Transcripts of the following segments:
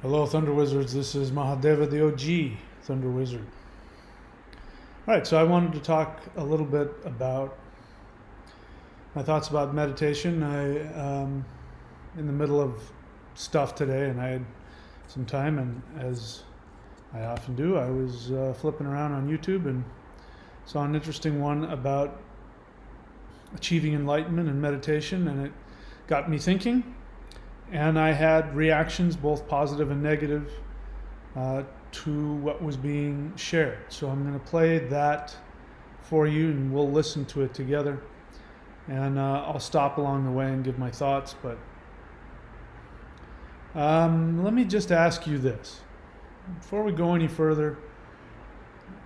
Hello, Thunder Wizards. This is Mahadeva, the OG Thunder Wizard. All right, so I wanted to talk a little bit about my thoughts about meditation. In the middle of stuff today, and I had some time, and as I often do, I was flipping around on YouTube and saw an interesting one about achieving enlightenment and meditation, and it got me thinking. And I had reactions, both positive and negative, to what was being shared. So I'm going to play that for you, and we'll listen to it together. And I'll stop along the way and give my thoughts. But let me just ask you this. Before we go any further,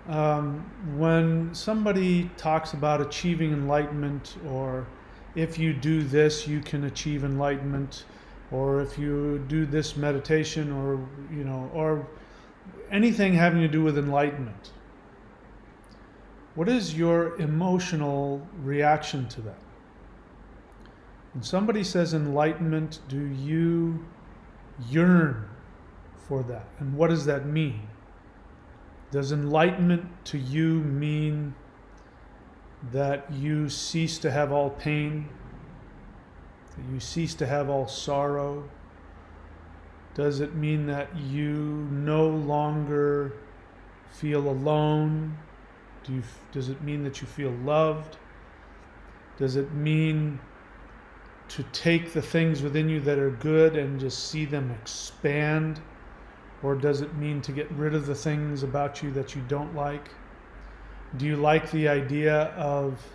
when somebody talks about achieving enlightenment, or if you do this, you can achieve enlightenment, or if you do this meditation, or anything having to do with enlightenment, what is your emotional reaction to that? When somebody says enlightenment, do you yearn for that? And what does that mean? Does enlightenment to you mean that you cease to have all pain? That you cease to have all sorrow? Does it mean that you no longer feel alone? Does it mean that you feel loved? Does it mean to take the things within you that are good and just see them expand? Or does it mean to get rid of the things about you that you don't like? Do you like the idea of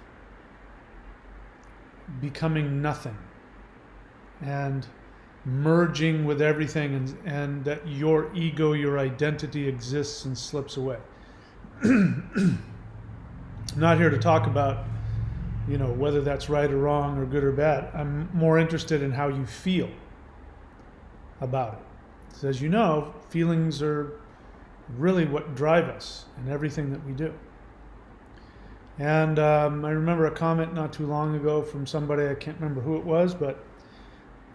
becoming nothing and merging with everything, and that your ego, your identity exists and slips away? I'm not here to talk about, whether that's right or wrong or good or bad. I'm more interested in how you feel about it. So as you know, feelings are really what drive us in everything that we do. And I remember a comment not too long ago from somebody, I can't remember who it was, but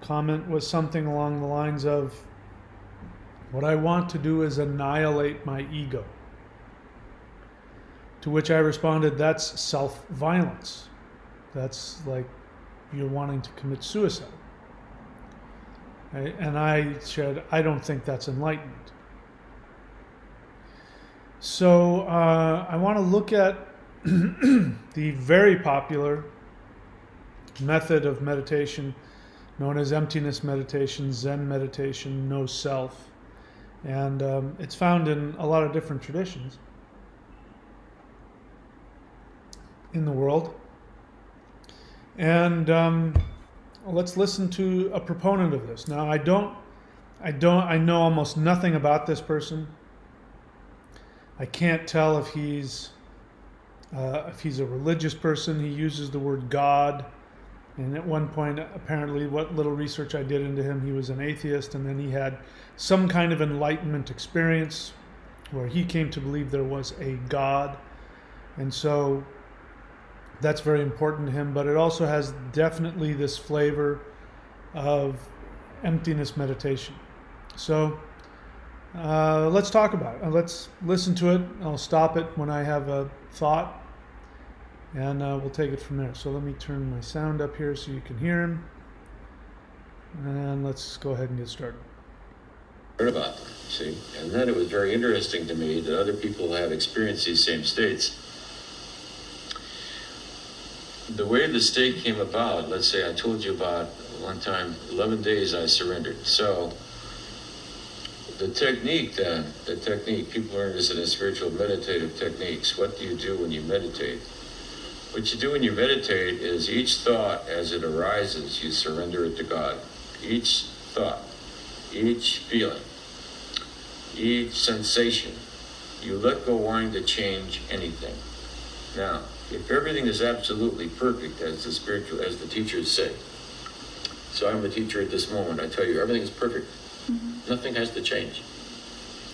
comment was something along the lines of, what I want to do is annihilate my ego. To which I responded, that's self-violence. That's like you're wanting to commit suicide. Right? And I said, I don't think that's enlightenment. So I want to look at the very popular method of meditation known as emptiness meditation, Zen meditation, no self. And it's found in a lot of different traditions in the world. And let's listen to a proponent of this. Now, I know almost nothing about this person. I can't tell if he's a religious person. He uses the word God. And at one point, apparently, what little research I did into him, he was an atheist, and then he had some kind of enlightenment experience where he came to believe there was a God. And so that's very important to him, but it also has definitely this flavor of emptiness meditation. So let's talk about it. Let's listen to it. I'll stop it when I have a thought, and we'll take it from there. So let me turn my sound up here so you can hear him. And let's go ahead and get started. Heard about them, see? And then it was very interesting to me that other people have experienced these same states. The way the state came about, let's say I told you about one time, 11 days I surrendered. So the technique, people learn this in the spiritual meditative techniques. What do you do when you meditate? What you do when you meditate is each thought as it arises, you surrender it to God. Each thought, each feeling, each sensation, you let go wanting to change anything. Now, if everything is absolutely perfect, as the teachers say, so I'm the teacher at this moment, I tell you everything is perfect. Mm-hmm. Nothing has to change.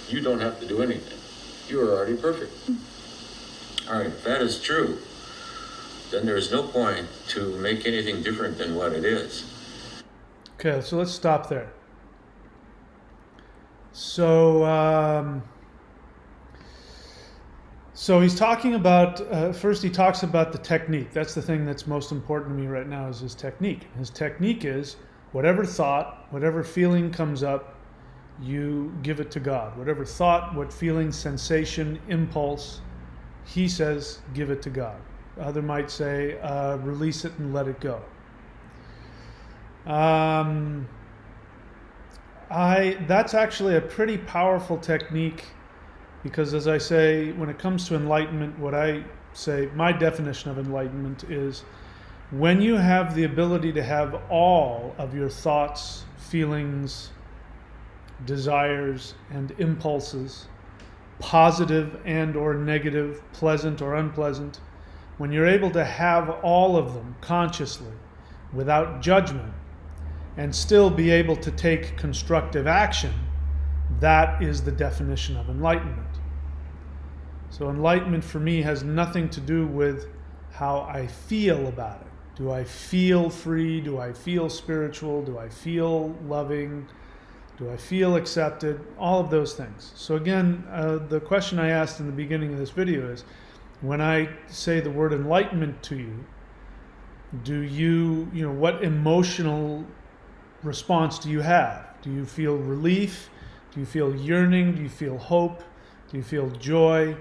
You don't have to do anything. You are already perfect. Mm-hmm. All right, if that is true, then there is no point to make anything different than what it is. Okay, so let's stop there. So, so he's talking about, first he talks about the technique. That's the thing that's most important to me right now is his technique. His technique is whatever thought, whatever feeling comes up, you give it to God. Whatever thought, what feeling, sensation, impulse, he says, give it to God. Other might say, release it and let it go. That's actually a pretty powerful technique because, as I say, when it comes to enlightenment, what I say, my definition of enlightenment is when you have the ability to have all of your thoughts, feelings, desires, and impulses, positive and or negative, pleasant or unpleasant, when you're able to have all of them consciously, without judgment, and still be able to take constructive action, that is the definition of enlightenment. So enlightenment for me has nothing to do with how I feel about it. Do I feel free? Do I feel spiritual? Do I feel loving? Do I feel accepted? All of those things. So again, the question I asked in the beginning of this video is, when I say the word enlightenment to you, do you, what emotional response do you have? Do you feel relief? Do you feel yearning? Do you feel hope? Do you feel joy?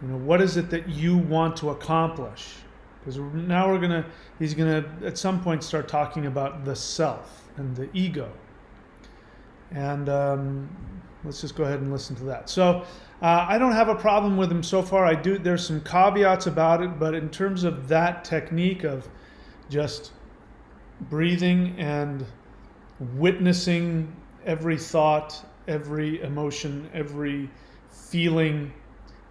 What is it that you want to accomplish? Because now he's gonna at some point start talking about the self and the ego. And let's just go ahead and listen to that. So I don't have a problem with him so far. There's some caveats about it, but in terms of that technique of just breathing and witnessing every thought, every emotion, every feeling,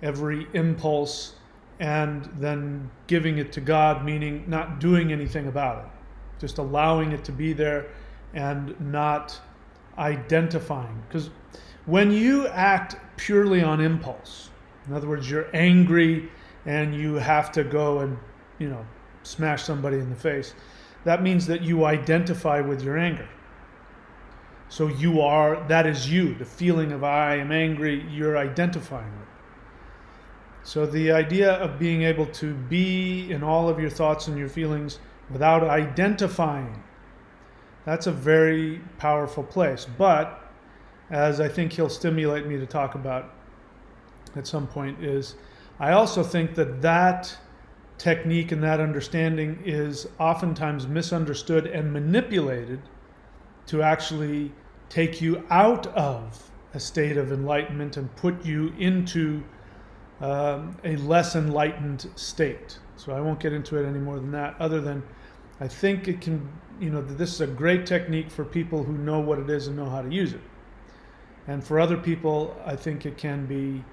every impulse, and then giving it to God, meaning not doing anything about it, just allowing it to be there and not identifying. Because when you act purely on impulse, in other words, you're angry and you have to go and, smash somebody in the face, that means that you identify with your anger. So that is you, the feeling of I am angry, you're identifying with. So the idea of being able to be in all of your thoughts and your feelings without identifying, that's a very powerful place. But as I think he'll stimulate me to talk about at some point, is I also think that technique and that understanding is oftentimes misunderstood and manipulated to actually take you out of a state of enlightenment and put you into a less enlightened state. So I won't get into it any more than that, other than I think it can, this is a great technique for people who know what it is and know how to use it. And for other people, I think it can be,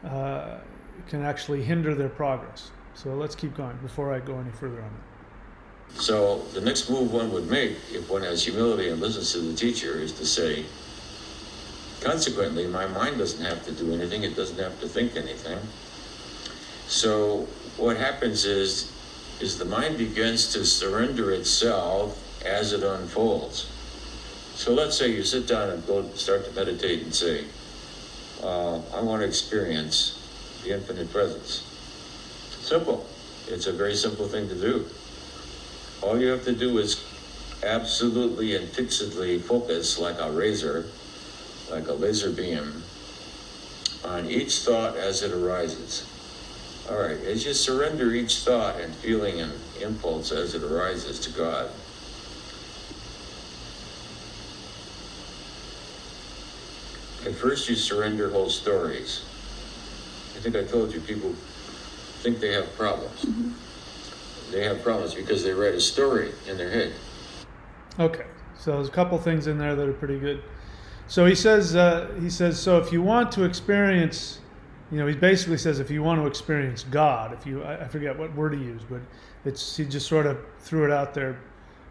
can actually hinder their progress. So let's keep going before I go any further on it. So the next move one would make, if one has humility and listens to the teacher, is to say, consequently, my mind doesn't have to do anything. It doesn't have to think anything. So what happens is the mind begins to surrender itself as it unfolds. So let's say you sit down and start to meditate and say, I want to experience the infinite presence. Simple. It's a very simple thing to do. All you have to do is absolutely and fixedly focus like a razor, like a laser beam, on each thought as it arises. All right, as you surrender each thought and feeling and impulse as it arises to God, at first you surrender whole stories. I think I told you people think they have problems. Mm-hmm. They have problems because they write a story in their head. Okay, so there's a couple things in there that are pretty good. So he says, so if you want to experience, he basically says if you want to experience God, I forget what word he used, but he just sort of threw it out there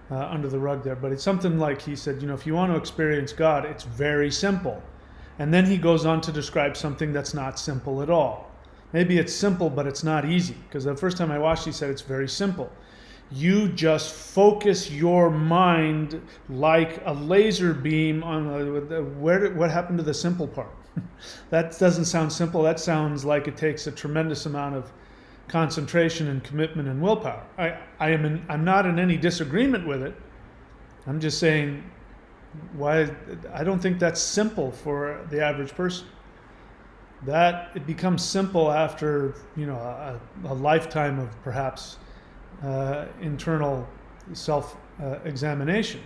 under the rug there. But it's something like he said, if you want to experience God, it's very simple. And then he goes on to describe something that's not simple at all. Maybe it's simple, but it's not easy. Because the first time I watched, he said it's very simple. You just focus your mind like a laser beam on what happened to the simple part? That doesn't sound simple. That sounds like it takes a tremendous amount of concentration and commitment and willpower. I'm not in any disagreement with it. I'm just saying why I don't think that's simple for the average person. That it becomes simple after a lifetime of perhaps internal self-examination.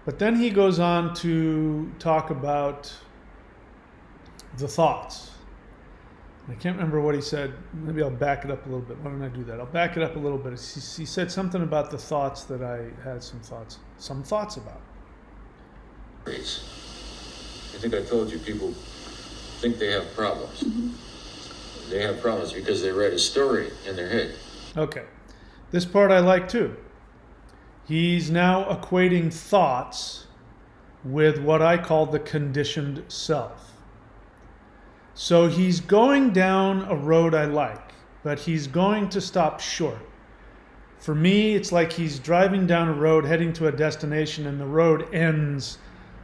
But then he goes on to talk about the thoughts. I can't remember what he said. Maybe I'll back it up a little bit. Why don't I do that? I'll back it up a little bit. He said something about the thoughts that I had some thoughts about. I think I told you people think they have problems. Mm-hmm. They have problems because they read a story in their head. Okay. This part I like too. He's now equating thoughts with what I call the conditioned self. So he's going down a road I like, but he's going to stop short. For me, it's like he's driving down a road heading to a destination and the road ends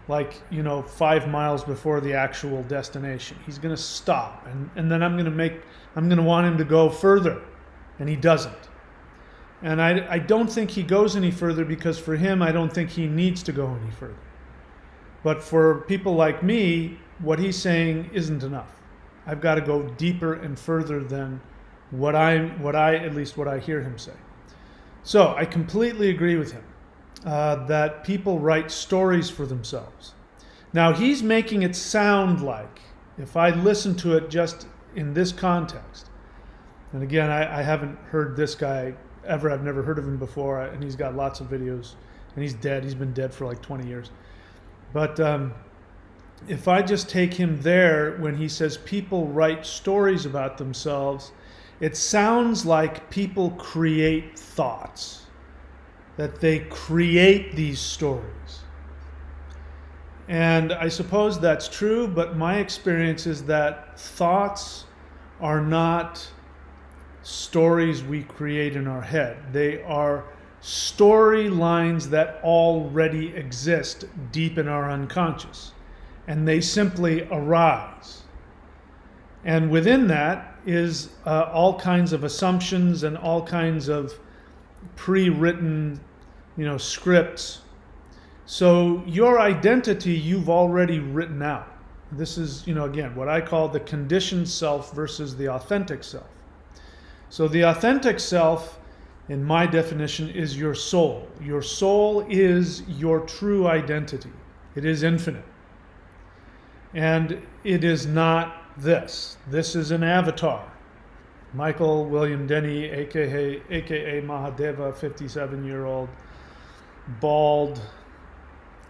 5 miles before the actual destination. He's going to stop and then I'm going to want him to go further, and he doesn't. And I don't think he goes any further because for him, I don't think he needs to go any further. But for people like me, what he's saying isn't enough. I've got to go deeper and further than what I hear him say. So I completely agree with him that people write stories for themselves. Now he's making it sound like, if I listen to it just in this context, and again, I haven't heard this guy ever. I've never heard of him before, and he's got lots of videos, and he's dead. He's been dead for like 20 years. But if I just take him there when he says people write stories about themselves, it sounds like people create thoughts, that they create these stories. And I suppose that's true, but my experience is that thoughts are not stories we create in our head. They are storylines that already exist deep in our unconscious, and they simply arise. And within that is all kinds of assumptions and all kinds of pre-written, scripts. So your identity you've already written out. This is, again, what I call the conditioned self versus the authentic self. So the authentic self, in my definition, is your soul. Your soul is your true identity. It is infinite. And it is not this. This is an avatar. Michael William Denny, aka Mahadeva, 57-year-old, bald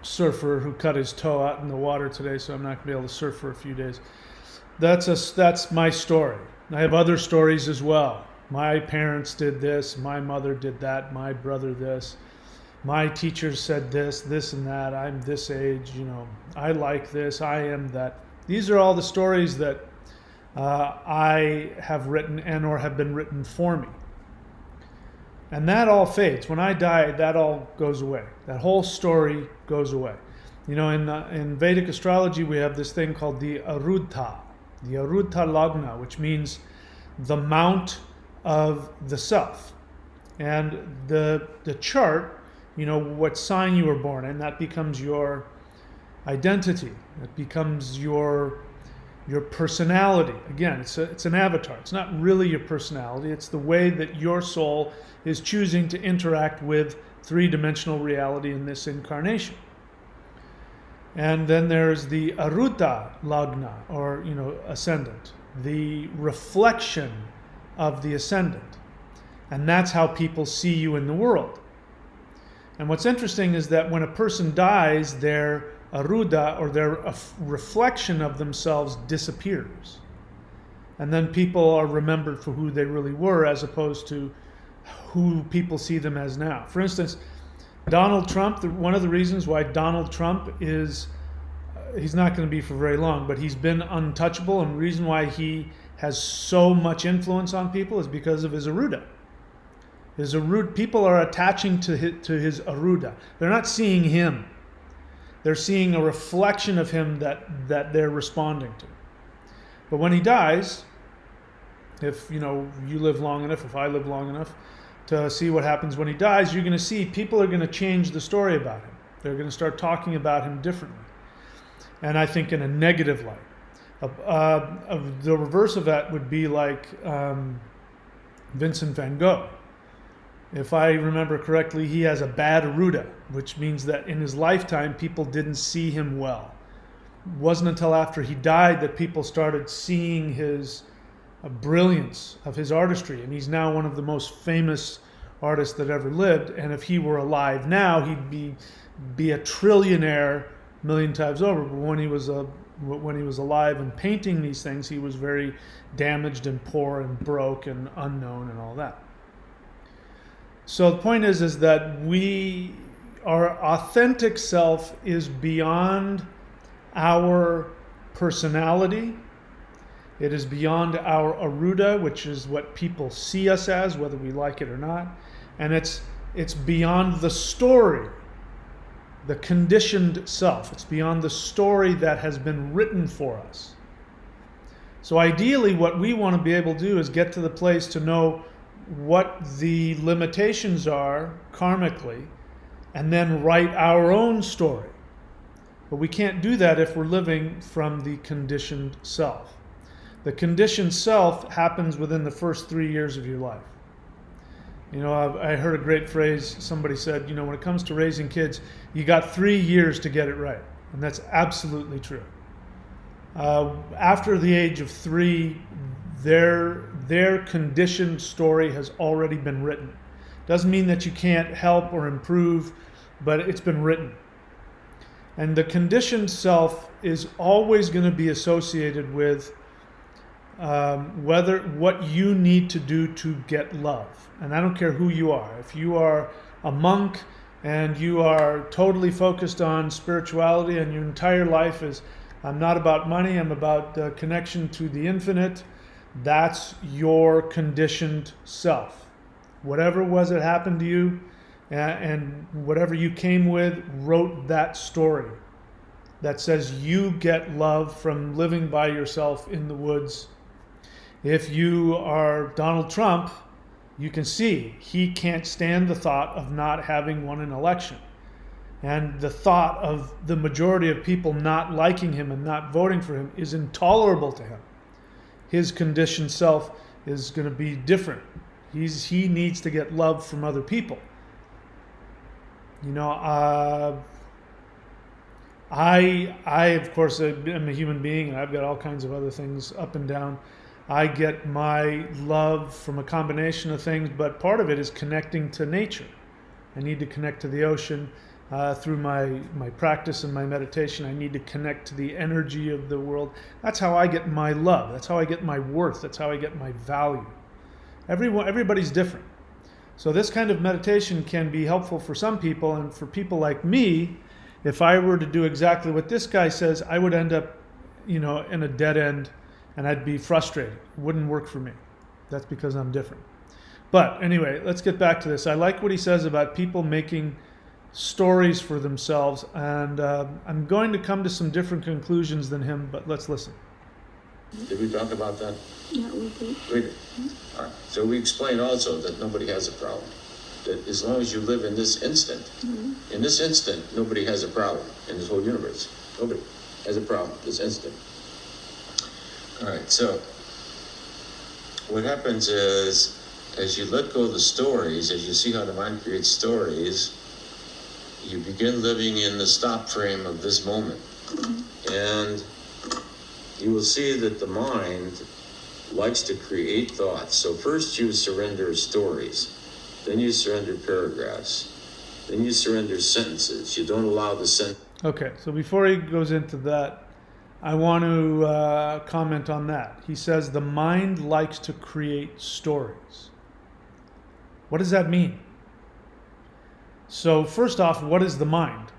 surfer who cut his toe out in the water today, so I'm not going to be able to surf for a few days. That's my story. I have other stories as well. My parents did this, my mother did that, my brother this, my teacher said this and that, I'm this age, I like this, I am that. These are all the stories that I have written and or have been written for me. And that all fades. When I die, that all goes away. That whole story goes away. In Vedic astrology, we have this thing called the Arudha Lagna, which means the mount of the self. And the chart, what sign you were born in, that becomes your identity. It becomes your personality. Again, it's an avatar. It's not really your personality. It's the way that your soul is choosing to interact with three-dimensional reality in this incarnation. And then there's the Aruta Lagna, or ascendant, the reflection of the ascendant. And that's how people see you in the world. And what's interesting is that when a person dies, their Aruda, or their reflection of themselves, disappears. And then people are remembered for who they really were as opposed to who people see them as now. For instance, Donald Trump, one of the reasons why Donald Trump is, he's not going to be for very long, but he's been untouchable, and the reason why he has so much influence on people is because of his Aruda. His Aruda, people are attaching to his Aruda. They're not seeing him. They're seeing a reflection of him that they're responding to. But when he dies, if you live long enough, if I live long enough to see what happens when he dies, you're going to see people are going to change the story about him. They're going to start talking about him differently. And I think in a negative light. The reverse of that would be like Vincent van Gogh. If I remember correctly, he has a bad Aruda, which means that in his lifetime, people didn't see him well. It wasn't until after he died that people started seeing his brilliance of his artistry. And he's now one of the most famous artists that ever lived. And if he were alive now, he'd be a trillionaire a million times over. But when he was alive and painting these things, he was very damaged and poor and broke and unknown and all that. So the point is that our authentic self is beyond our personality. It is beyond our Aruda, which is what people see us as, whether we like it or not. And it's beyond the story, the conditioned self. It's beyond the story that has been written for us. So ideally, what we want to be able to do is get to the place to know what the limitations are karmically, and then write our own story. But we can't do that if we're living from the conditioned self. The conditioned self happens within the first 3 years of your life. I heard a great phrase. Somebody said, when it comes to raising kids, you got 3 years to get it right. And that's absolutely true. After the age of 3, their conditioned story has already been written. Doesn't mean that you can't help or improve, but it's been written. And the conditioned self is always going to be associated with what you need to do to get love. And I don't care who you are. If you are a monk and you are totally focused on spirituality and your entire life is, I'm not about money, I'm about connection to the infinite, that's your conditioned self. Whatever was that happened to you and whatever you came with wrote that story that says you get love from living by yourself in the woods. If you are Donald Trump, you can see he can't stand the thought of not having won an election. And the thought of the majority of people not liking him and not voting for him is intolerable to him. His conditioned self is going to be different. He needs to get love from other people. I of course am a human being, and I've got all kinds of other things up and down. I get my love from a combination of things, but part of it is connecting to nature. I need to connect to the ocean. Through my practice and my meditation, I need to connect to the energy of the world. That's how I get my love. That's how I get my worth. That's how I get my value. Everybody's different. So this kind of meditation can be helpful for some people, and for people like me, if I were to do exactly what this guy says, I would end up, in a dead end, and I'd be frustrated. It wouldn't work for me. That's because I'm different. But anyway, let's get back to this. I like what he says about people making stories for themselves, and I'm going to come to some different conclusions than him, but let's listen. Did we talk about that? Yeah, we did. We did. All right. So we explained also that nobody has a problem. That as long as you live in this instant, in this instant, nobody has a problem in this whole universe. Nobody has a problem this instant. All right. So what happens is, as you let go of the stories, as you see how the mind creates stories, you begin living in the stop frame of this moment. And you will see that the mind likes to create thoughts. So first you surrender stories, then you surrender paragraphs, then you surrender sentences. You don't allow the sentence. Okay, so before he goes into that, I want to comment on that. He says the mind likes to create stories. What does that mean? So first off, what is the mind?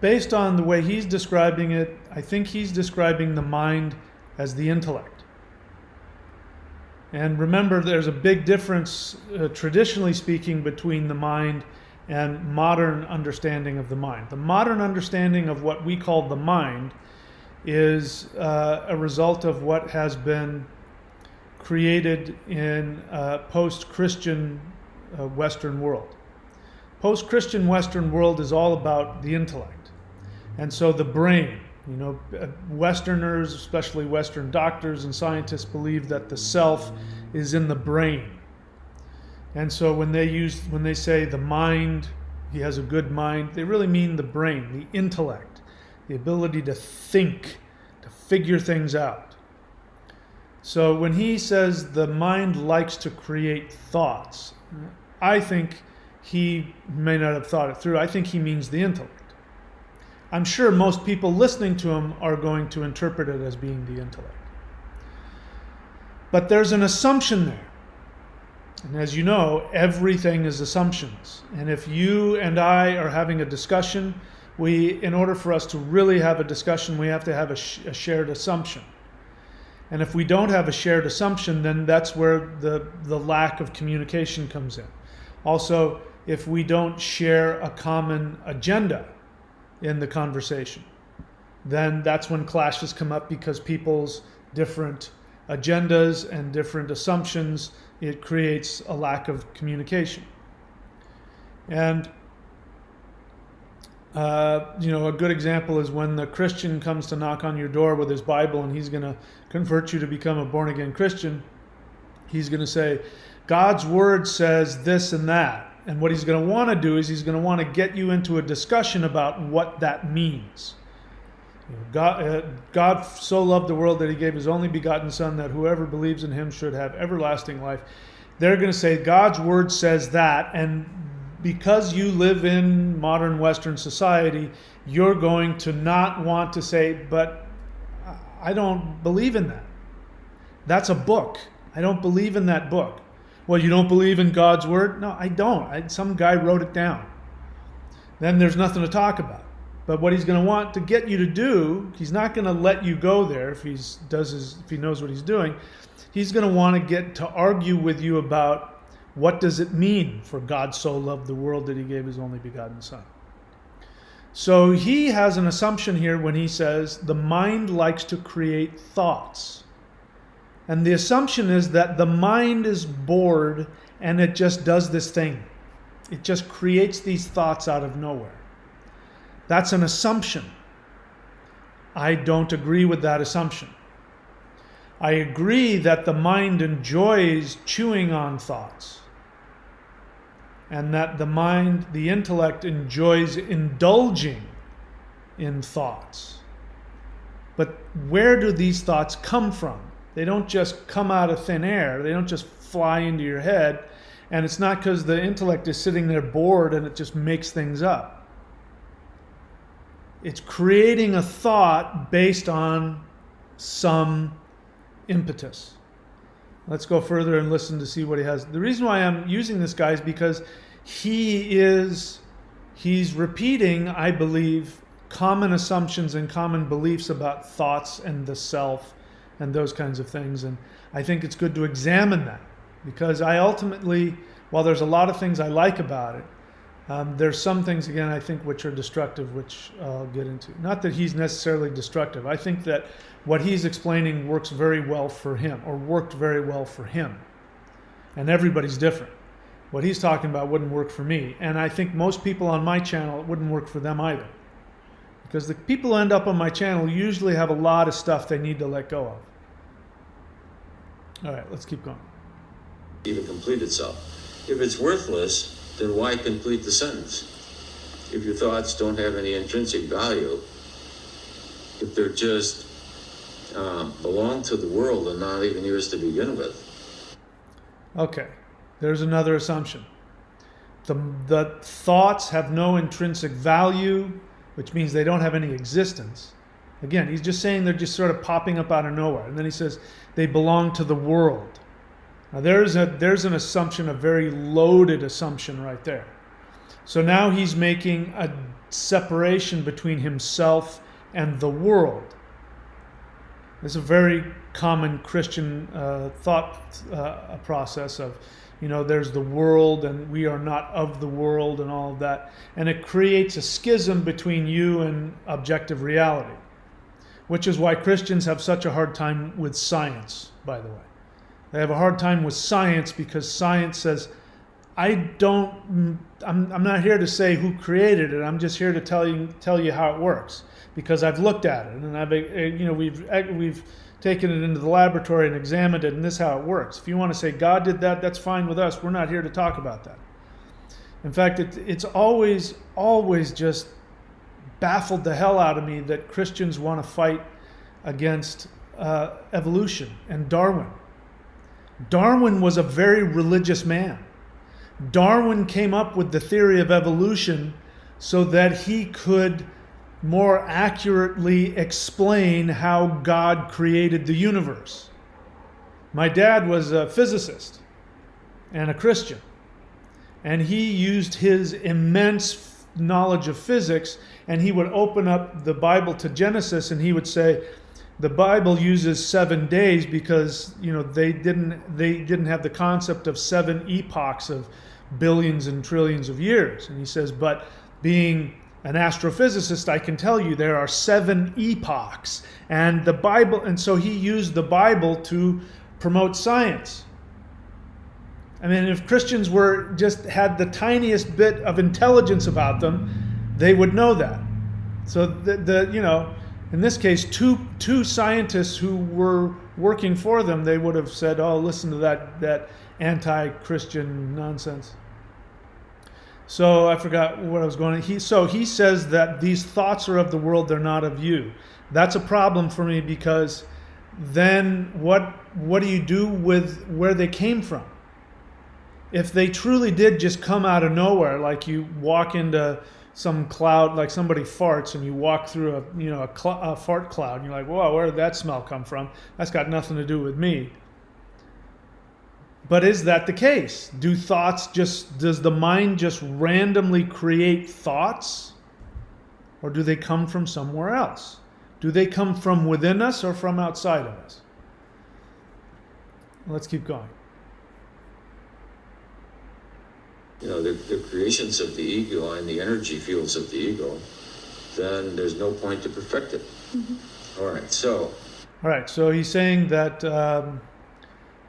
Based on the way he's describing it, I think he's describing the mind as the intellect. And remember, there's a big difference, traditionally speaking, between the mind and modern understanding of the mind. The modern understanding of what we call the mind is a result of what has been created in post-Christian Western world. Post-Christian Western world is all about the intellect. And so the brain, Westerners, especially Western doctors and scientists, believe that the self is in the brain. And so when they say the mind, he has a good mind, they really mean the brain, the intellect, the ability to think, to figure things out. So when he says the mind likes to create thoughts, I think he may not have thought it through. I think he means the intellect. I'm sure most people listening to him are going to interpret it as being the intellect. But there's an assumption there. And as you know, everything is assumptions. And if you and I are having a discussion, in order for us to really have a discussion, we have to have a shared assumption. And if we don't have a shared assumption, then that's where the lack of communication comes in. Also, if we don't share a common agenda in the conversation, then that's when clashes come up, because people's different agendas and different assumptions, it creates a lack of communication. And a good example is when the Christian comes to knock on your door with his Bible and he's going to convert you to become a born-again Christian. He's going to say, God's word says this and that. And what he's going to want to do is he's going to want to get you into a discussion about what that means. God so loved the world that he gave his only begotten Son, that whoever believes in him should have everlasting life. They're going to say, God's word says that, and because you live in modern Western society, you're going to not want to say, but I don't believe in that. That's a book. I don't believe in that book. Well, you don't believe in God's word? No, I don't. Some guy wrote it down. Then there's nothing to talk about. But what he's going to want to get you to do, he's not going to let you go there if he knows what he's doing. He's going to want to get to argue with you about what does it mean for God so loved the world that he gave his only begotten Son. So he has an assumption here when he says the mind likes to create thoughts. And the assumption is that the mind is bored and it just does this thing. It just creates these thoughts out of nowhere. That's an assumption. I don't agree with that assumption. I agree that the mind enjoys chewing on thoughts, and that the intellect enjoys indulging in thoughts. But where do these thoughts come from? They don't just come out of thin air. They don't just fly into your head. And it's not because the intellect is sitting there bored and it just makes things up. It's creating a thought based on some impetus. Let's go further and listen to see what he has. The reason why I'm using this guy is because he's repeating, I believe, common assumptions and common beliefs about thoughts and the self and those kinds of things. And I think it's good to examine that, because I ultimately, while there's a lot of things I like about it, there's some things, again, I think which are destructive, which I'll get into. Not that he's necessarily destructive. I think that what he's explaining works very well for him, or worked very well for him. And everybody's different. What he's talking about wouldn't work for me. And I think most people on my channel, it wouldn't work for them either. Because the people who end up on my channel usually have a lot of stuff they need to let go of. All right, let's keep going. Even complete itself. If it's worthless, then why complete the sentence? If your thoughts don't have any intrinsic value, if they're just belong to the world and not even yours to begin with. Okay, there's another assumption. The thoughts have no intrinsic value, which means they don't have any existence. Again, he's just saying they're just sort of popping up out of nowhere. And then he says they belong to the world. Now there's an assumption, a very loaded assumption right there. So now he's making a separation between himself and the world. This is a very common Christian thought process of, there's the world and we are not of the world and all of that. And it creates a schism between you and objective reality, which is why Christians have such a hard time with science, by the way. They have a hard time with science because science says, I'm not here to say who created it. I'm just here to tell you how it works, because I've looked at it and we've taken it into the laboratory and examined it, and this is how it works. If you want to say God did that, that's fine with us. We're not here to talk about that. In fact, it's always just baffled the hell out of me that Christians want to fight against evolution and Darwin. Darwin was a very religious man. Darwin came up with the theory of evolution so that he could more accurately explain how God created the universe. My dad was a physicist and a Christian, and he used his immense knowledge of physics, and he would open up the Bible to Genesis and he would say, the Bible uses 7 days because they didn't have the concept of 7 epochs of billions and trillions of years. And he says, but being an astrophysicist, I can tell you there are 7 epochs. And the Bible, and so he used the Bible to promote science. I mean, if Christians had the tiniest bit of intelligence about them, they would know that. So in this case, two scientists who were working for them, they would have said, "Oh, listen to that anti-Christian nonsense." So I forgot what I was going to. He says that these thoughts are of the world; they're not of you. That's a problem for me, because then what do you do with where they came from? If they truly did just come out of nowhere, like you walk into some cloud, like somebody farts and you walk through a fart cloud and you're like, whoa, where did that smell come from? That's got nothing to do with me. But is that the case? Does the mind just randomly create thoughts? Or do they come from somewhere else? Do they come from within us or from outside of us? Let's keep going. The creations of the ego and the energy fields of the ego, then there's no point to perfect it. Mm-hmm. All right, so he's saying that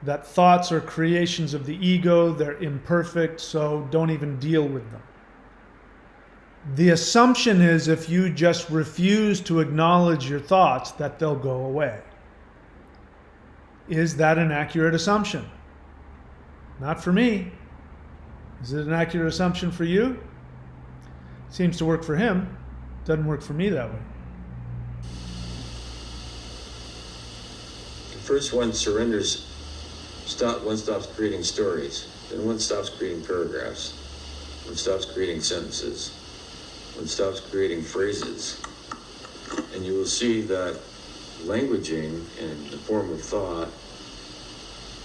that thoughts are creations of the ego, they're imperfect, so don't even deal with them. The assumption is if you just refuse to acknowledge your thoughts, that they'll go away. Is that an accurate assumption? Not for me. Is it an accurate assumption for you? Seems to work for him. Doesn't work for me that way. First one surrenders, one stops creating stories. Then one stops creating paragraphs. One stops creating sentences. One stops creating phrases. And you will see that languaging in the form of thought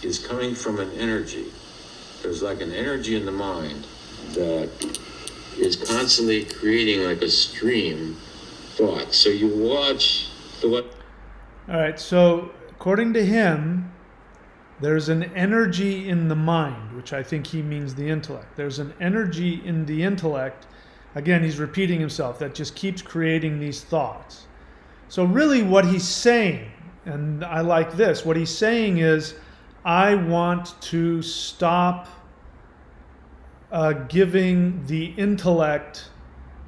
is coming from an energy. There's like an energy in the mind that is constantly creating like a stream thought. So you watch the... All right, so according to him, there's an energy in the mind, which I think he means the intellect. There's an energy in the intellect, again, he's repeating himself, that just keeps creating these thoughts. So really what he's saying, and I like this, what he's saying is, I want to stop giving the intellect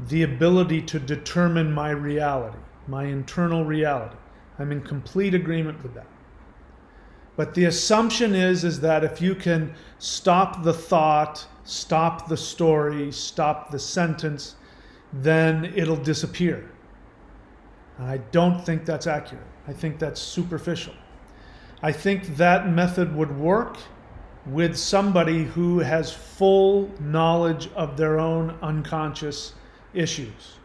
the ability to determine my reality, my internal reality. I'm in complete agreement with that. But the assumption is that if you can stop the thought, stop the story, stop the sentence, then it'll disappear. I don't think that's accurate. I think that's superficial. I think that method would work with somebody who has full knowledge of their own unconscious issues.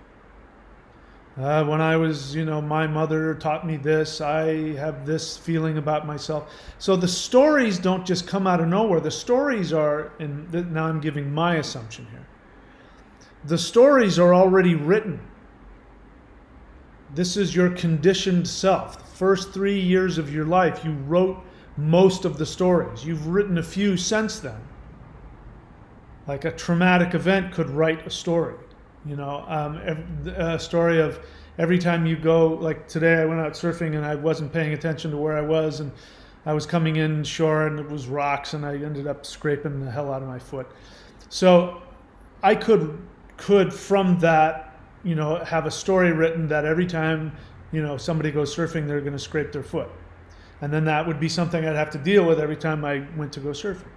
When I was, my mother taught me this, I have this feeling about myself. So the stories don't just come out of nowhere. The stories are, and now I'm giving my assumption here, the stories are already written. This is your conditioned self. The first 3 years of your life, you wrote most of the stories. You've written a few since then. Like a traumatic event could write a story. A story of every time you go, like today I went out surfing and I wasn't paying attention to where I was, and I was coming in shore and it was rocks and I ended up scraping the hell out of my foot. So I could from that, have a story written that every time, somebody goes surfing, they're going to scrape their foot. And then that would be something I'd have to deal with every time I went to go surfing.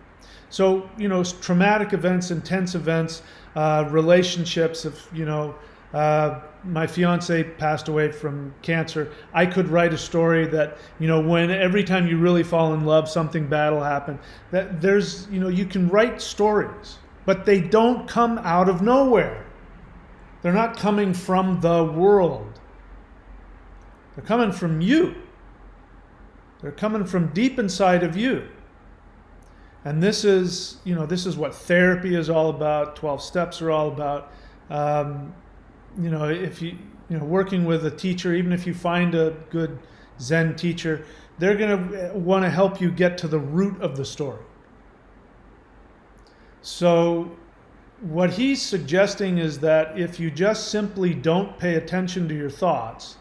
So, traumatic events, intense events, relationships, my fiance passed away from cancer, I could write a story that, when every time you really fall in love, something bad will happen. That there's, you can write stories, but they don't come out of nowhere. They're not coming from the world. They're coming from you. They're coming from deep inside of you. And this is what therapy is all about, 12 steps are all about. If working with a teacher, even if you find a good Zen teacher, they're going to want to help you get to the root of the story. So what he's suggesting is that if you just simply don't pay attention to your thoughts,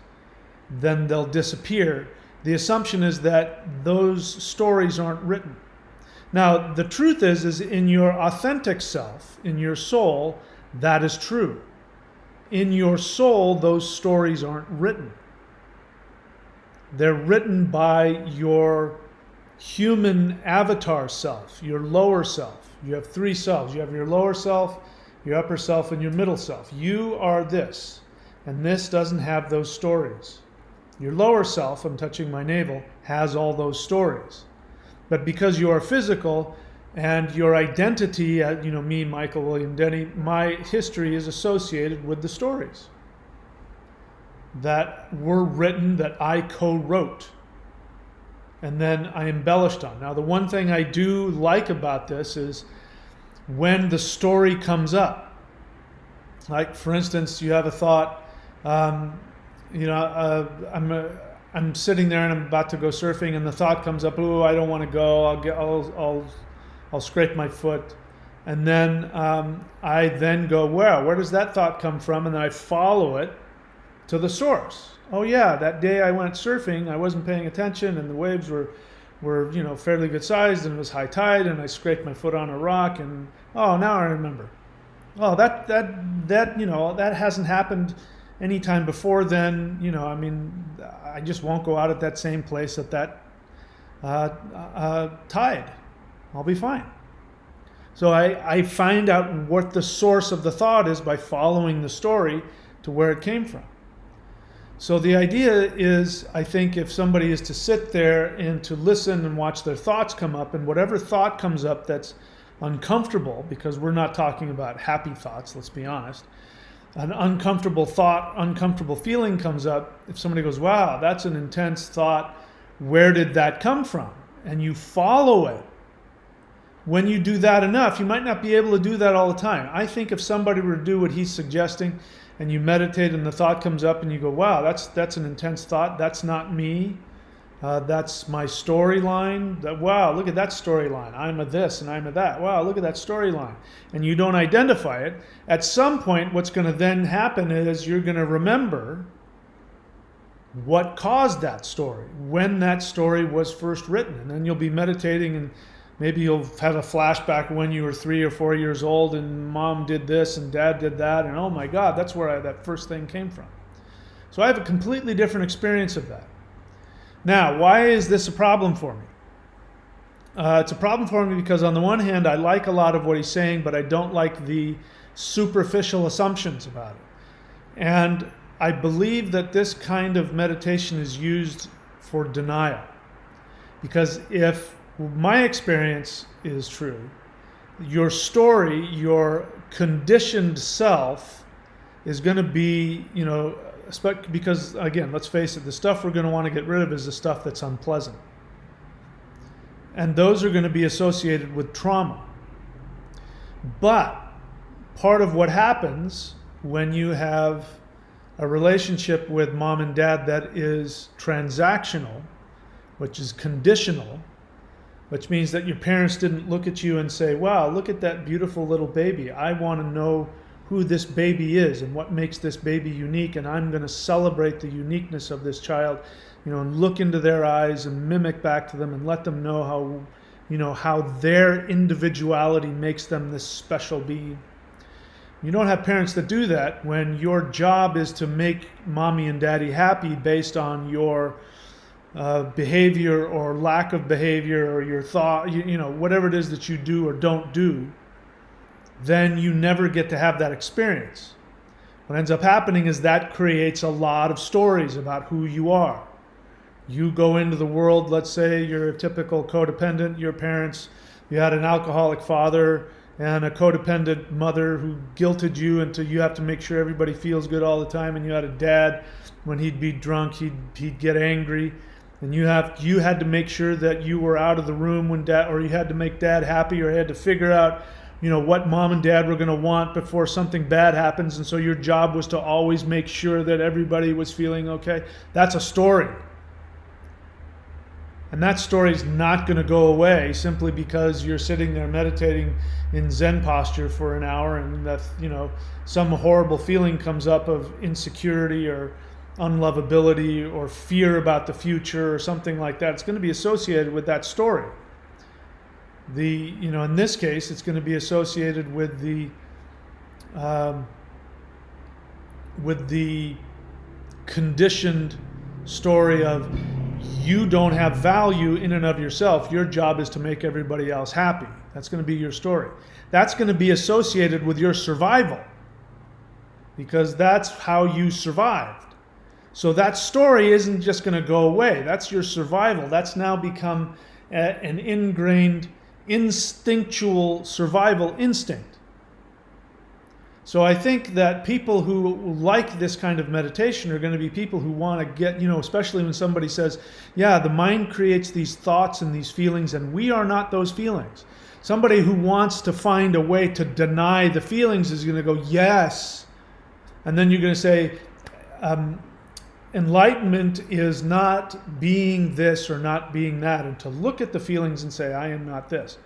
then they'll disappear. The assumption is that those stories aren't written. Now, the truth is in your authentic self, in your soul, that is true. In your soul, those stories aren't written. They're written by your human avatar self, your lower self. You have 3 selves. You have your lower self, your upper self, and your middle self. You are this, and this doesn't have those stories. Your lower self, I'm touching my navel, has all those stories. But because you are physical and your identity, me, Michael William Denny, my history is associated with the stories that were written, that I co-wrote, and then I embellished on. Now, the one thing I do like about this is when the story comes up. Like, for instance, you have a thought, I'm sitting there and I'm about to go surfing, and the thought comes up, "Ooh, I don't want to go. I'll scrape my foot," and then I then go, "Well, where does that thought come from?" And then I follow it to the source. Oh yeah, that day I went surfing, I wasn't paying attention, and the waves were fairly good sized, and it was high tide, and I scraped my foot on a rock, and now I remember. Oh, that hasn't happened any time before then. I just won't go out at that same place at that tide. I'll be fine. So I find out what the source of the thought is by following the story to where it came from. So the idea is, I think, if somebody is to sit there and to listen and watch their thoughts come up, and whatever thought comes up that's uncomfortable, because we're not talking about happy thoughts, let's be honest, an uncomfortable thought, uncomfortable feeling comes up, if somebody goes, "Wow, that's an intense thought, where did that come from?" And you follow it. When you do that enough, you might not be able to do that all the time. I think if somebody were to do what he's suggesting, and you meditate and the thought comes up and you go, "Wow, that's an intense thought, that's not me, that's my storyline, wow, look at that storyline, I'm a this and I'm a that, wow, look at that storyline," and you don't identify it, at some point what's going to then happen is you're going to remember what caused that story, when that story was first written, and then you'll be meditating and maybe you'll have a flashback when you were 3 or 4 years old and mom did this and dad did that, and oh my God, that's where that first thing came from. So I have a completely different experience of that. Now, why is this a problem for me? It's a problem for me because on the one hand, I like a lot of what he's saying, but I don't like the superficial assumptions about it. And I believe that this kind of meditation is used for denial. Because if my experience is true, your story, your conditioned self is going to be, because again, let's face it, the stuff we're going to want to get rid of is the stuff that's unpleasant. And those are going to be associated with trauma. But part of what happens when you have a relationship with mom and dad that is transactional, which is conditional, which means that your parents didn't look at you and say, wow, look at that beautiful little baby. I want to know who this baby is and what makes this baby unique, and I'm going to celebrate the uniqueness of this child, and look into their eyes and mimic back to them and let them know how their individuality makes them this special being. You don't have parents that do that when your job is to make mommy and daddy happy based on your behavior or lack of behavior or your thought, whatever it is that you do or don't do. Then you never get to have that experience. What ends up happening is that creates a lot of stories about who you are. You go into the world, let's say you're a typical codependent, you had an alcoholic father and a codependent mother who guilted you until you have to make sure everybody feels good all the time, and you had a dad, when he'd be drunk, he'd get angry, and you had to make sure that you were out of the room when dad, or you had to make dad happy, or you had to figure out what mom and dad were going to want before something bad happens, and so your job was to always make sure that everybody was feeling okay. That's a story. And that story is not going to go away simply because you're sitting there meditating in Zen posture for an hour, and that some horrible feeling comes up of insecurity or unlovability or fear about the future or something like that. It's going to be associated with that story. In this case, it's going to be associated with the conditioned story of you don't have value in and of yourself. Your job is to make everybody else happy. That's going to be your story. That's going to be associated with your survival, because that's how you survived. So that story isn't just going to go away. That's your survival. That's now become an ingrained instinctual survival instinct. So I think that people who like this kind of meditation are going to be people who want to get, especially when somebody says, yeah, the mind creates these thoughts and these feelings, and we are not those feelings. Somebody who wants to find a way to deny the feelings is going to go, yes. And then you're going to say, enlightenment is not being this or not being that, and to look at the feelings and say, I am not this.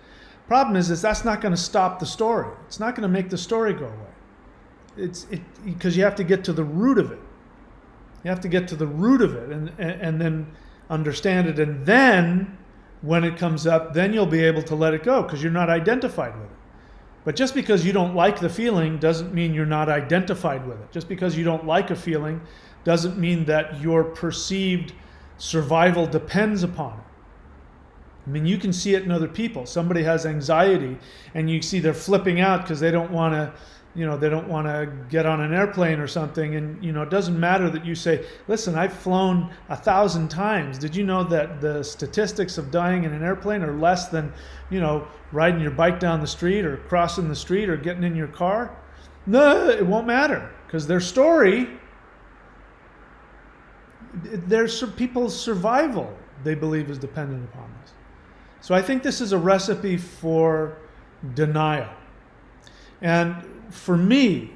Problem is that's not going to stop the story. It's not going to make the story go away. Because you have to get to the root of it. You have to get to the root of it and then understand it. And then when it comes up, then you'll be able to let it go because you're not identified with it. But just because you don't like the feeling doesn't mean you're not identified with it. Just because you don't like a feeling doesn't mean that your perceived survival depends upon it. I mean, you can see it in other people. Somebody has anxiety and you see they're flipping out because they don't want to get on an airplane or something, and it doesn't matter that you say, listen, I've flown 1,000 times. Did you know that the statistics of dying in an airplane are less than, riding your bike down the street or crossing the street or getting in your car? No, it won't matter, because their story, people's survival, they believe, is dependent upon this. So I think this is a recipe for denial. And for me,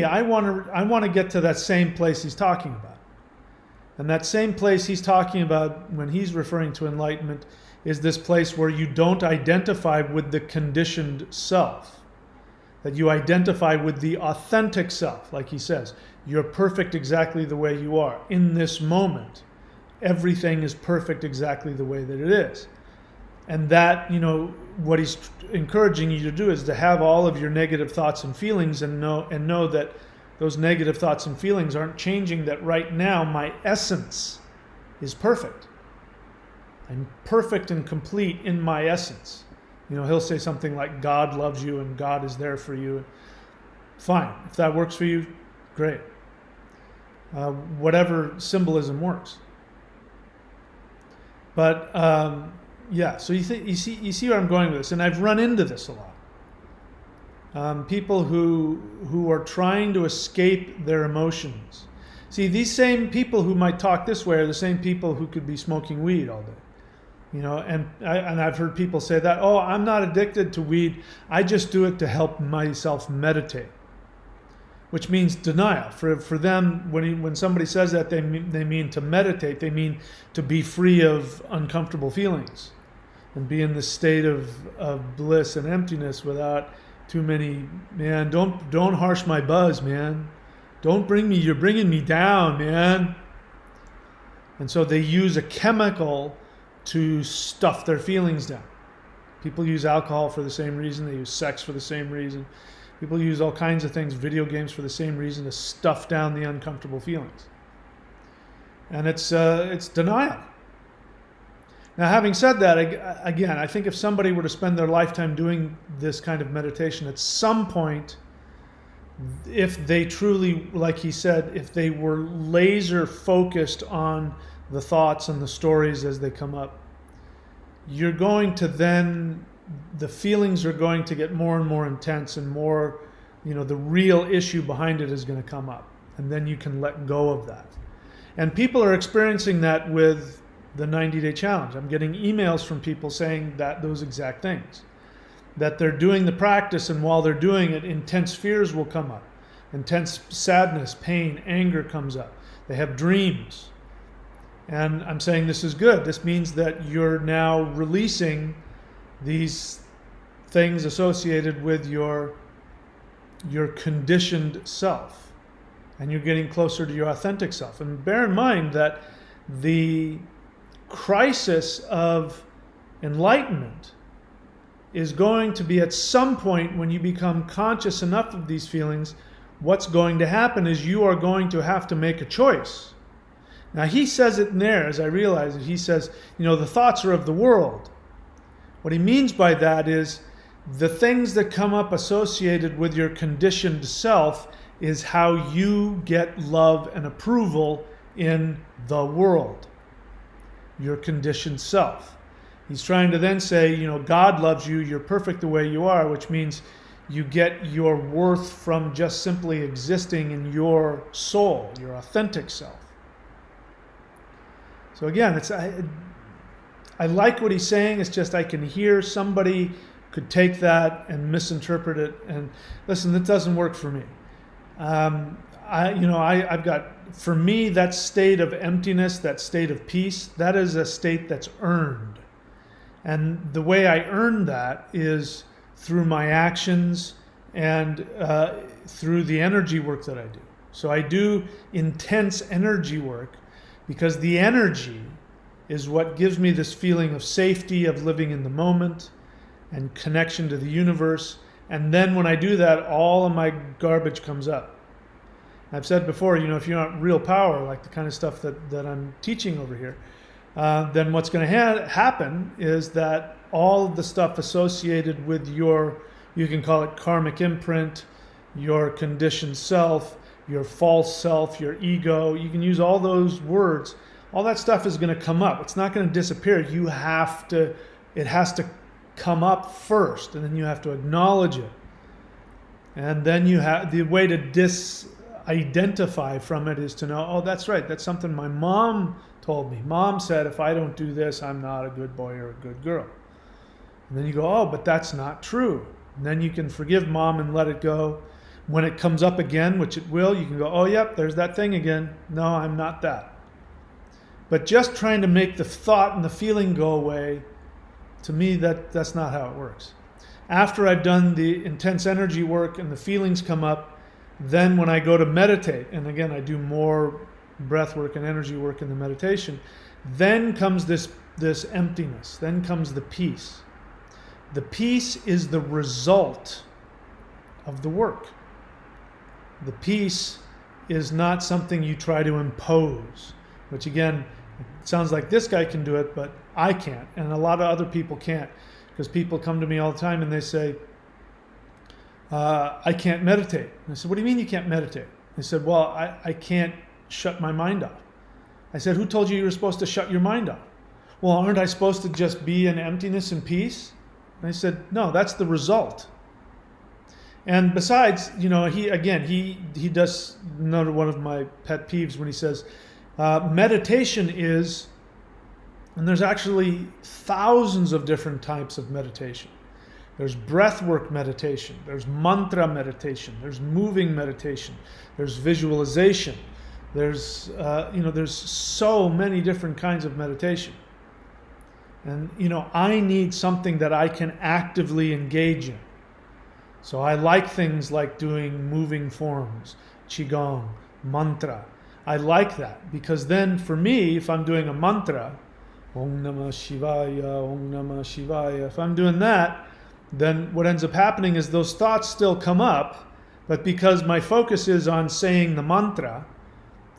I want to get to that same place he's talking about. And that same place he's talking about when he's referring to enlightenment is this place where you don't identify with the conditioned self. That you identify with the authentic self, like he says. You're perfect exactly the way you are. In this moment, everything is perfect exactly the way that it is. And that, what he's encouraging you to do is to have all of your negative thoughts and feelings and know that those negative thoughts and feelings aren't changing, that right now my essence is perfect. I'm perfect and complete in my essence. He'll say something like, God loves you and God is there for you. Fine. If that works for you, great. Whatever symbolism works. But yeah, so you see where I'm going with this, and I've run into this a lot. People who are trying to escape their emotions. See, these same people who might talk this way are the same people who could be smoking weed all day. And I've heard people say that, oh, I'm not addicted to weed. I just do it to help myself meditate. which means denial. For them, when somebody says that, they mean to meditate. They mean to be free of uncomfortable feelings and be in the state of bliss and emptiness without too many. Man, don't harsh my buzz, man. Don't bring me. You're bringing me down, man. And so they use a chemical to stuff their feelings down. People use alcohol for the same reason. They use sex for the same reason. People use all kinds of things, video games for the same reason, to stuff down the uncomfortable feelings. And it's denial. Now, having said that, again, I think if somebody were to spend their lifetime doing this kind of meditation, at some point, if they truly, like he said, if they were laser focused on the thoughts and the stories as they come up, you're going to then, the feelings are going to get more and more intense and more, the real issue behind it is going to come up. And then you can let go of that. And people are experiencing that with the 90-day challenge. I'm getting emails from people saying that those exact things. That they're doing the practice, and while they're doing it, intense fears will come up. Intense sadness, pain, anger comes up. They have dreams. And I'm saying this is good. This means that you're now releasing these things associated with your conditioned self. And you're getting closer to your authentic self. And bear in mind that the crisis of enlightenment is going to be at some point when you become conscious enough of these feelings. What's going to happen is you are going to have to make a choice. Now he says it in there, as I realize it, he says, the thoughts are of the world. What he means by that is the things that come up associated with your conditioned self is how you get love and approval in the world. Your conditioned self. He's trying to then say, God loves you, you're perfect the way you are, which means you get your worth from just simply existing in your soul, your authentic self. So again, I like what he's saying. It's just I can hear somebody could take that and misinterpret it. And listen, that doesn't work for me. I've got, for me, that state of emptiness, that state of peace, that is a state that's earned. And the way I earn that is through my actions and through the energy work that I do. So I do intense energy work because the energy is what gives me this feeling of safety, of living in the moment and connection to the universe. And then when I do that, all of my garbage comes up. I've said before, if you're not real power, like the kind of stuff that I'm teaching over here, then what's going to happen is that all of the stuff associated with you can call it karmic imprint, your conditioned self, your false self, your ego, you can use all those words. All that stuff is going to come up. It's not going to disappear. It has to come up first, and then you have to acknowledge it. And then you have the way to disidentify from it is to know, oh, that's right. That's something my mom told me. Mom said, if I don't do this, I'm not a good boy or a good girl. And then you go, oh, but that's not true. And then you can forgive mom and let it go. When it comes up again, which it will, you can go, oh, yep, there's that thing again. No, I'm not that. But just trying to make the thought and the feeling go away, to me, that's not how it works. After I've done the intense energy work and the feelings come up, then when I go to meditate, and again, I do more breath work and energy work in the meditation, then comes this emptiness, then comes the peace. The peace is the result of the work. The peace is not something you try to impose, which again, it sounds like this guy can do it, but I can't, and a lot of other people can't, because people come to me all the time and they say, I can't meditate. And I said, what do you mean you can't meditate? They said, well, I can't shut my mind off. I said, who told you were supposed to shut your mind off? Well, aren't I supposed to just be in emptiness and peace? And I said, no, that's the result. And besides, he does another one of my pet peeves when he says, meditation is, and there's actually thousands of different types of meditation. There's breathwork meditation. There's mantra meditation. There's moving meditation. There's visualization. There's so many different kinds of meditation. And, I need something that I can actively engage in. So I like things like doing moving forms, qigong, mantra. I like that because then for me, if I'm doing a mantra, Om Namah Shivaya, Om Namah Shivaya, if I'm doing that, then what ends up happening is those thoughts still come up, but because my focus is on saying the mantra,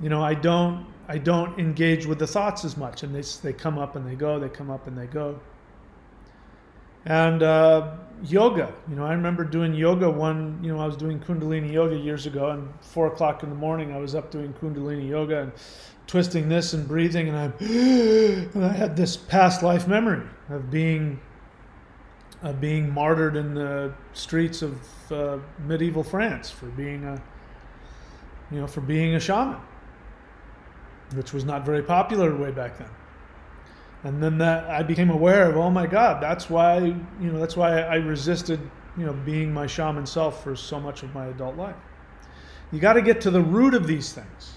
I don't engage with the thoughts as much, and they come up and they go, they come up and they go. And yoga, I remember doing yoga I was doing Kundalini yoga years ago, and 4 o'clock in the morning I was up doing Kundalini yoga and twisting this and breathing, and I had this past life memory of being martyred in the streets of medieval France for being a shaman, which was not very popular way back then. And then I became aware of, oh my God, that's why I resisted, being my shaman self for so much of my adult life. You got to get to the root of these things.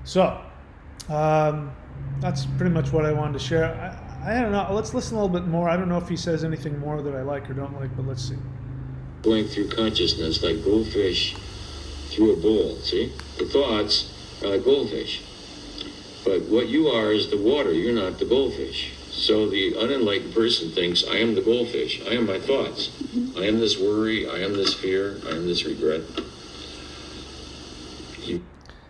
So, that's pretty much what I wanted to share. I don't know. Let's listen a little bit more. I don't know if he says anything more that I like or don't like, but let's see. Going through consciousness like goldfish through a bowl, see? The thoughts are like goldfish. But what you are is the water, you're not the goldfish. So the unenlightened person thinks, I am the goldfish, I am my thoughts. I am this worry, I am this fear, I am this regret.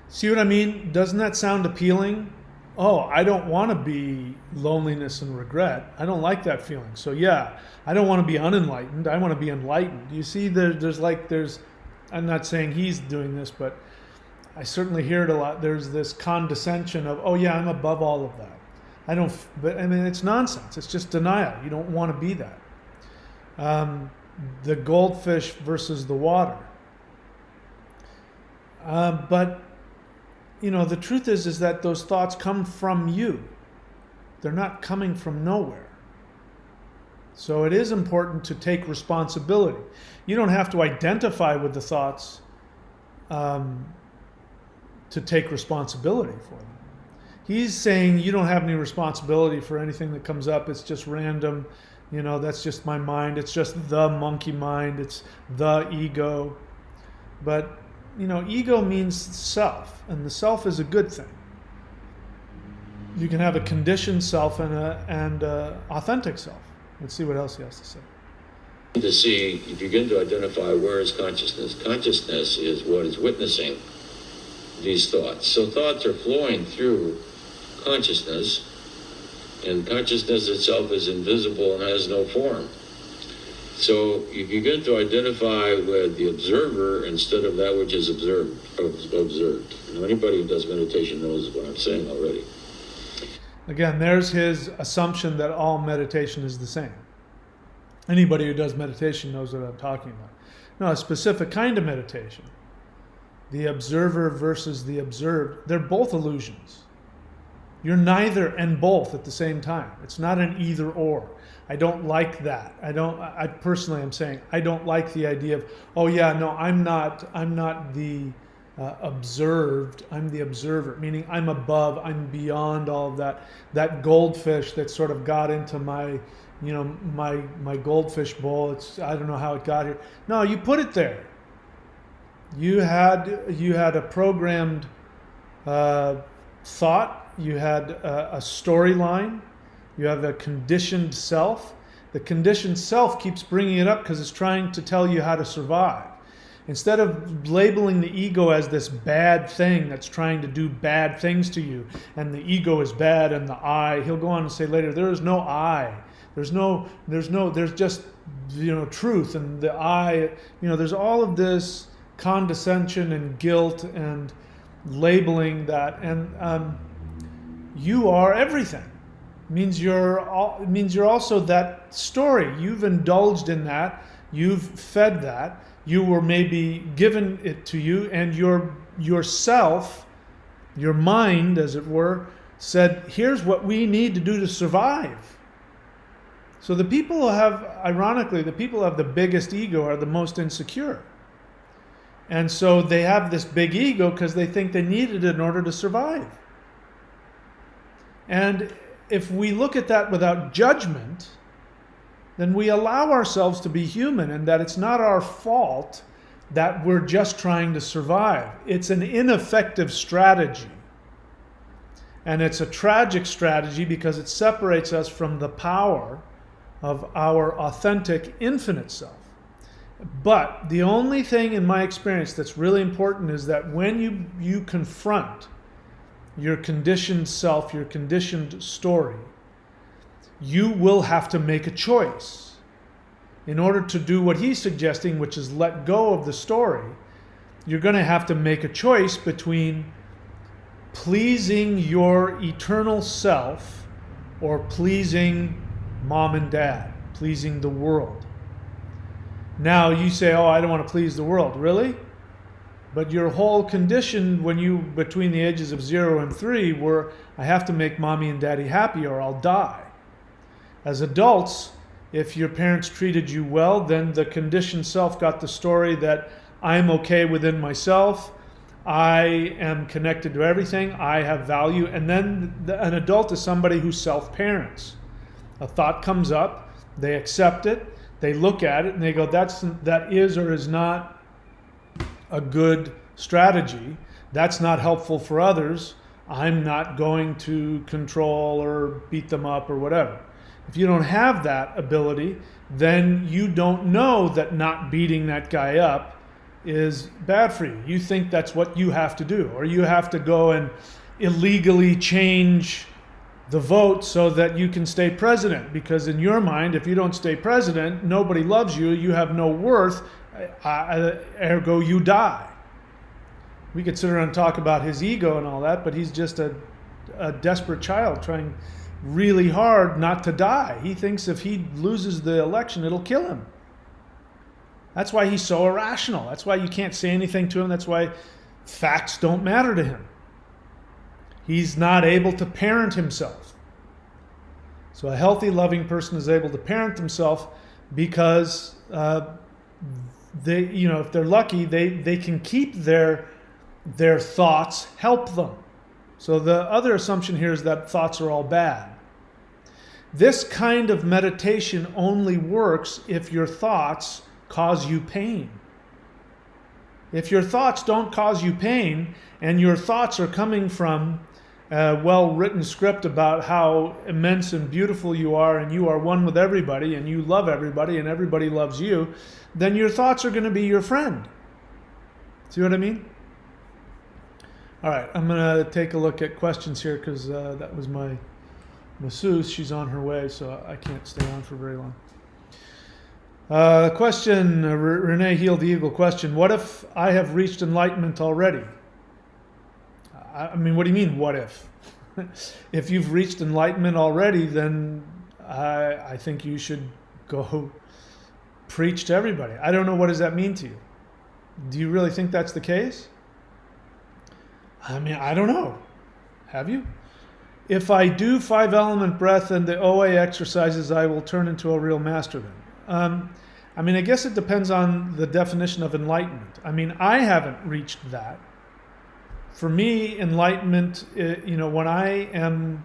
See what I mean? Doesn't that sound appealing? Oh, I don't want to be loneliness and regret. I don't like that feeling. So yeah, I don't want to be unenlightened. I want to be enlightened. You see, I'm not saying he's doing this, but I certainly hear it a lot. There's this condescension of, oh yeah, I'm above all of that. But it's nonsense. It's just denial. You don't want to be that. The goldfish versus the water. But the truth is that those thoughts come from you. They're not coming from nowhere. So it is important to take responsibility. You don't have to identify with the thoughts to take responsibility for them. He's saying you don't have any responsibility for anything that comes up. It's just random. That's just my mind. It's just the monkey mind. It's the ego. But, ego means self, and the self is a good thing. You can have a conditioned self and a authentic self. Let's see what else he has to say. To see, if you begin to identify where is consciousness, consciousness is what is witnessing these thoughts. So thoughts are flowing through consciousness, and consciousness itself is invisible and has no form. So you begin to identify with the observer instead of that which is observed. Anybody who does meditation knows what I'm saying already. Again, there's his assumption that all meditation is the same. Anybody who does meditation knows what I'm talking about. No, a specific kind of meditation. The observer versus the observed, they're both illusions. You're neither and both at the same time. It's not an either or. I don't like that. I personally am saying, I don't like the idea of, oh yeah, no, I'm not the observed, I'm the observer, meaning I'm above, I'm beyond all of that. That goldfish that sort of got into my goldfish bowl, I don't know how it got here. No, you put it there. You had a programmed thought, you had a storyline, you have a conditioned self. The conditioned self keeps bringing it up because it's trying to tell you how to survive. Instead of labeling the ego as this bad thing that's trying to do bad things to you, and the ego is bad and the I, he'll go on and say later, there is no I. There's just, truth, and the I, there's all of this condescension and guilt and labeling that, and you are everything. It means you're also that story. You've indulged in that. You've fed that. You were maybe given it to you, and yourself, your mind, as it were, said, here's what we need to do to survive. So the people who have, ironically, the people who have the biggest ego are the most insecure. And so they have this big ego because they think they need it in order to survive. And if we look at that without judgment, then we allow ourselves to be human and that it's not our fault that we're just trying to survive. It's an ineffective strategy. And it's a tragic strategy because it separates us from the power of our authentic, infinite self. But the only thing in my experience that's really important is that when you confront your conditioned self, your conditioned story, you will have to make a choice. In order to do what he's suggesting, which is let go of the story, you're going to have to make a choice between pleasing your eternal self or pleasing mom and dad, pleasing the world. Now you say, oh, I don't want to please the world. Really? But your whole condition when you, between the ages of 0 and 3, were, I have to make mommy and daddy happy or I'll die. As adults, if your parents treated you well, then the conditioned self got the story that I'm okay within myself, I am connected to everything, I have value. And then an adult is somebody who self-parents. A thought comes up, they accept it, they look at it, and they go, that is or is not a good strategy. That's not helpful for others. I'm not going to control or beat them up or whatever. If you don't have that ability, then you don't know that not beating that guy up is bad for you. You think that's what you have to do, or you have to go and illegally change the vote so that you can stay president, because in your mind, if you don't stay president, nobody loves you, you have no worth, ergo you die. We could sit around and talk about his ego and all that, but he's just a desperate child trying really hard not to die. He thinks if he loses the election, it'll kill him. That's why he's so irrational. That's why you can't say anything to him. That's why facts don't matter to him. He's not able to parent himself. So a healthy, loving person is able to parent themselves because they, if they're lucky, they can keep their thoughts help them. So the other assumption here is that thoughts are all bad. This kind of meditation only works if your thoughts cause you pain. If your thoughts don't cause you pain, and your thoughts are coming from a well-written script about how immense and beautiful you are, and you are one with everybody, and you love everybody, and everybody loves you, then your thoughts are going to be your friend. See what I mean? All right, I'm going to take a look at questions here because that was my masseuse. She's on her way, so I can't stay on for very long. Question, Renee Heal the Eagle question. What if I have reached enlightenment already? I mean, what do you mean, what if? If you've reached enlightenment already, then I think you should go preach to everybody. I don't know, what does that mean to you? Do you really think that's the case? I mean, I don't know. Have you? If I do 5-element breath and the OA exercises, I will turn into a real master then. I mean, I guess it depends on the definition of enlightenment. I mean, I haven't reached that. For me, enlightenment, when I'm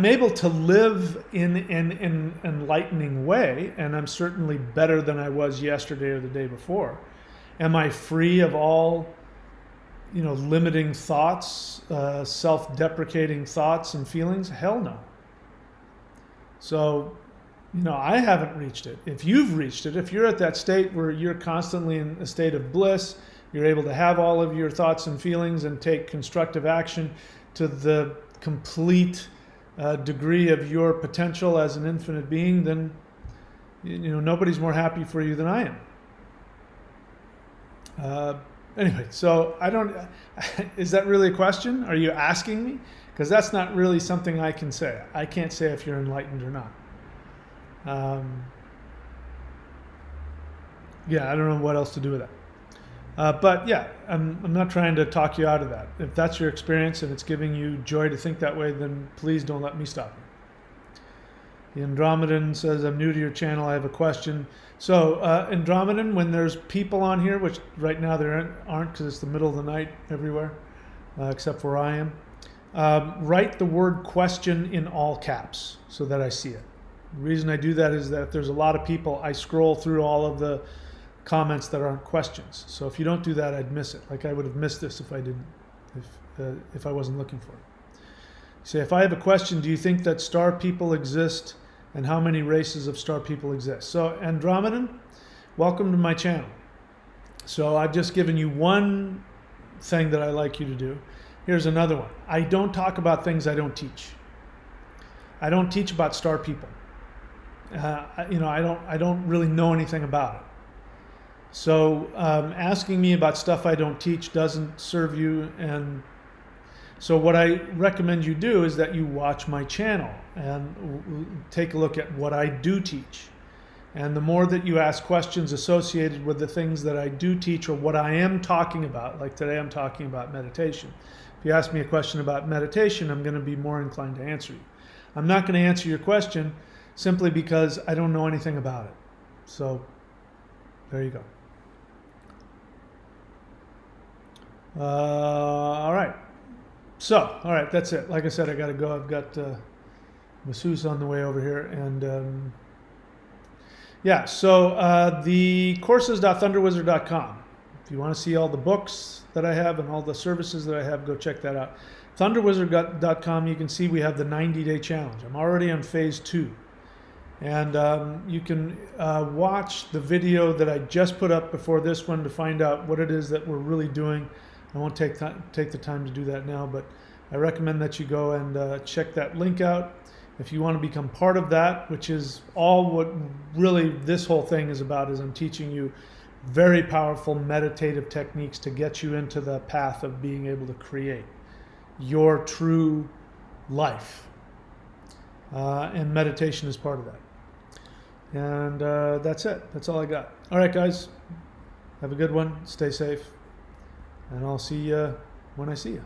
able to live in an enlightening way, and I'm certainly better than I was yesterday or the day before. Am I free of all limiting thoughts, self-deprecating thoughts and feelings? Hell no. So, I haven't reached it. If you've reached it, if you're at that state where you're constantly in a state of bliss, you're able to have all of your thoughts and feelings and take constructive action to the complete degree of your potential as an infinite being, then, nobody's more happy for you than I am. Anyway, so is that really a question? Are you asking me? Because that's not really something I can say. I can't say if you're enlightened or not. Yeah, I don't know what else to do with that. But yeah, I'm not trying to talk you out of that. If that's your experience and it's giving you joy to think that way, then please don't let me stop The Andromedan says, I'm new to your channel, I have a question. So, Andromedan, when there's people on here, which right now there aren't because it's the middle of the night everywhere, except where I am, write the word question in all caps so that I see it. The reason I do that is that if there's a lot of people, I scroll through all of the comments that aren't questions. So if you don't do that, I'd miss it. Like I would have missed this if I didn't, if I wasn't looking for it. Say, if I have a question, do you think that star people exist, and how many races of star people exist? So Andromedan, welcome to my channel. So I've just given you one thing that I like you to do. Here's another one. I don't talk about things I don't teach. I don't teach about star people. I don't really know anything about it. So asking me about stuff I don't teach doesn't serve you. And so what I recommend you do is that you watch my channel and take a look at what I do teach. And the more that you ask questions associated with the things that I do teach or what I am talking about, like today I'm talking about meditation. If you ask me a question about meditation, I'm going to be more inclined to answer you. I'm not going to answer your question simply because I don't know anything about it. So there you go. All right. So, all right, that's it. Like I said, I got to go. I've got masseuse on the way over here. And yeah, so the courses.thunderwizard.com. If you want to see all the books that I have and all the services that I have, go check that out. Thunderwizard.com, you can see we have the 90-day challenge. I'm already on phase 2. And you can watch the video that I just put up before this one to find out what it is that we're really doing. I won't take the time to do that now, but I recommend that you go and check that link out. If you want to become part of that, which is all what really this whole thing is about, is I'm teaching you very powerful meditative techniques to get you into the path of being able to create your true life. And meditation is part of that. And that's it. That's all I got. All right, guys. Have a good one. Stay safe. And I'll see you when I see you.